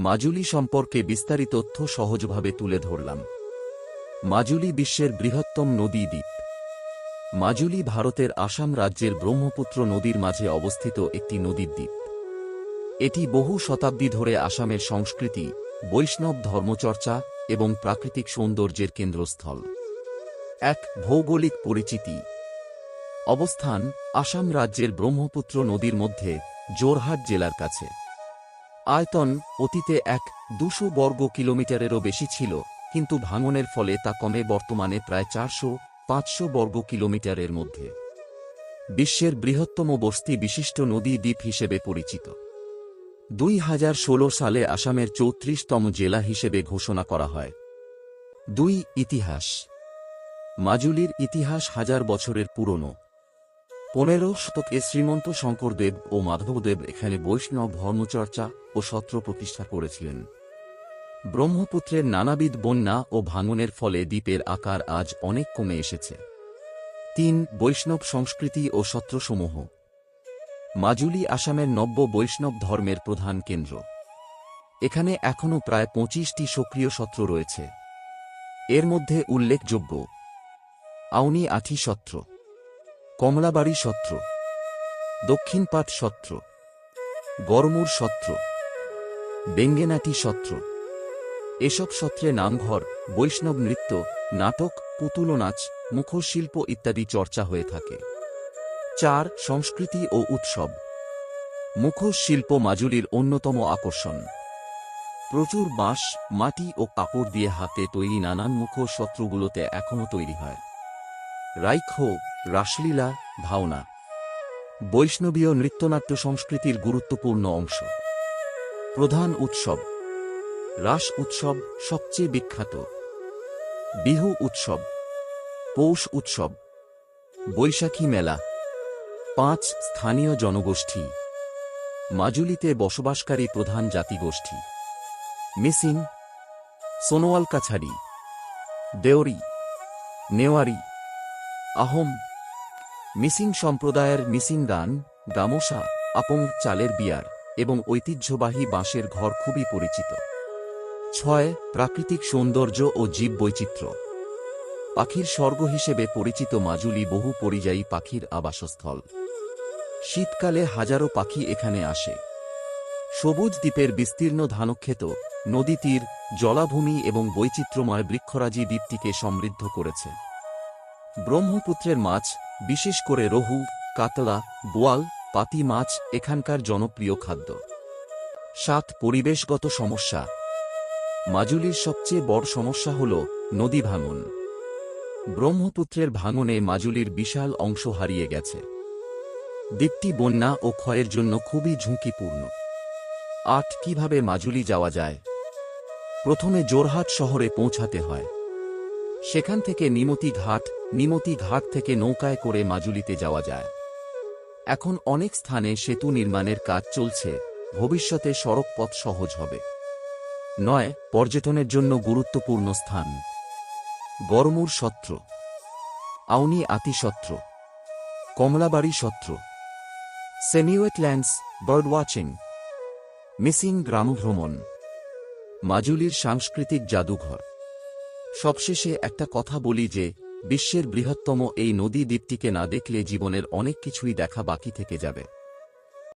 মাজুলি সম্পর্কে বিস্তারিত তথ্য সহজভাবে তুলে ধরলাম। মাজুলি বিশ্বের বৃহত্তম নদী দ্বীপ। মাজুলি ভারতের আসাম রাজ্যের ব্রহ্মপুত্র নদীর মাঝে অবস্থিত একটি নদীর দ্বীপ। এটি বহু শতাব্দী ধরে আসামের সংস্কৃতি, বৈষ্ণব ধর্মচর্চা এবং প্রাকৃতিক সৌন্দর্যের কেন্দ্রস্থল। এক ভৌগোলিক পরিচিতি। অবস্থান: আসাম রাজ্যের ব্রহ্মপুত্র নদীর মধ্যে, জোরহাট জেলার কাছে। আয়তন: অতীতে 200 বর্গ কিলোমিটারেরও বেশি ছিল, কিন্তু ভাঙনের ফলে তা কমে বর্তমানে প্রায় 400-500 বর্গ কিলোমিটারের মধ্যে। বিশ্বের বৃহত্তম বস্তি বিশিষ্ট নদী দ্বীপ হিসেবে পরিচিত। 2016 সালে আসামের 34তম জেলা হিসেবে ঘোষণা করা হয়। 2. ইতিহাস। মাজুলির ইতিহাস হাজার বছরের পুরনো। 15 শতকে শ্রীমন্ত শঙ্করদেব ও মাধবদেব এখানে বৈষ্ণব ধর্মচর্চা ও সত্র প্রতিষ্ঠা করেছিলেন। ব্রহ্মপুত্রের নানাবিধ বন্যা ও ভাঙনের ফলে দ্বীপের আকার আজ অনেক কমে এসেছে। 3. বৈষ্ণব সংস্কৃতি ও সত্রসমূহ। মাজুলি আসামের নব্য বৈষ্ণব ধর্মের প্রধান কেন্দ্র। এখানে এখনও প্রায় 25টি সক্রিয় সত্র রয়েছে। এর মধ্যে উল্লেখযোগ্য: আউনি আঠি সত্র, কমলাবাড়ি সত্র, দক্ষিণপাট সত্র, গড়মুর সত্র, বেঙ্গেনাটি সত্র। এসব সত্রে নামঘর, বৈষ্ণব নৃত্য, নাটক, পুতুল নাচ, মুখোশ শিল্প ইত্যাদি চর্চা হয়ে থাকে। 4. সংস্কৃতি ও উৎসব। মুখোশ শিল্প মাজুলির অন্যতম আকর্ষণ। প্রচুর বাঁশ, মাটি ও কাপড় দিয়ে হাতে তৈরি নানান মুখোশ সত্রগুলোতে এখনও তৈরি হয়। রাইখো, রাসলীলা, ভাওনা, বৈষ্ণবীয় নৃত্যনাট্য সংস্কৃতির গুরুত্বপূর্ণ অংশ। প্রধান উৎসব: রাস উৎসব সবচেয়ে বিখ্যাত, বিহু উৎসব, পৌষ উৎসব, বৈশাখী মেলা। 5. স্থানীয় জনগোষ্ঠী। মাজুলিতে বসবাসকারী প্রধান জাতিগোষ্ঠী: মিসিং, সোনোয়াল কাছারি, দেওরি, নেওয়ারি, আহোম। মিসিং সম্প্রদায়ের মিসিং গান, গামোসা, আপং চালের বিয়ার এবং ঐতিহ্যবাহী বাঁশের ঘর খুবই পরিচিত। 6. প্রাকৃতিক সৌন্দর্য ও জীববৈচিত্র্য। পাখির স্বর্গ হিসেবে পরিচিত মাজুলি বহু পরিযায়ী পাখির আবাসস্থল। শীতকালে হাজারো পাখি এখানে আসে। সবুজ দ্বীপের বিস্তীর্ণ ধানক্ষেত, নদী তীর, জলাভূমি এবং বৈচিত্র্যময় বৃক্ষরাজি দ্বীপটিকে সমৃদ্ধ করেছে। ব্রহ্মপুত্রের মাছ, বিশেষ করে রহু, কাতলা, বোয়াল, পাতি মাছ এখানকার জনপ্রিয় খাদ্য। 7. পরিবেশগত সমস্যা। মাজুলির সবচেয়ে বড় সমস্যা হল নদী ভাঙন। ব্রহ্মপুত্রের ভাঙনে মাজুলির বিশাল অংশ হারিয়ে গেছে। দ্বীপটি বন্যা ও ক্ষয়ের জন্য খুবই ঝুঁকিপূর্ণ। 8. কিভাবে মাজুলি যাওয়া যায়? প্রথমে জোরহাট শহরে পৌঁছাতে হয়। সেখান থেকে নিমতি ঘাট থেকে নৌকায় করে মাজুলিতে যাওয়া যায়। এখন অনেক স্থানে সেতু নির্মাণের কাজ চলছে, ভবিষ্যতে সড়ক পথ সহজ হবে। 9. পর্যটনের জন্য গুরুত্বপূর্ণ স্থান। গড়মুর সত্র, আউনি আতি সত্র, কমলাবাড়ি সত্র, সেনিওয়েটল্যান্ডস, বার্ড ওয়াচিং, মিসিং গ্রাম ভ্রমণ, মাজুলির সাংস্কৃতিক জাদুঘর। সবশেষে একটা কথা বলি যে, বিশ্বের বৃহত্তম এই নদী দ্বীপটিকে না দেখলে জীবনের অনেক কিছুই দেখা বাকি থেকে যাবে।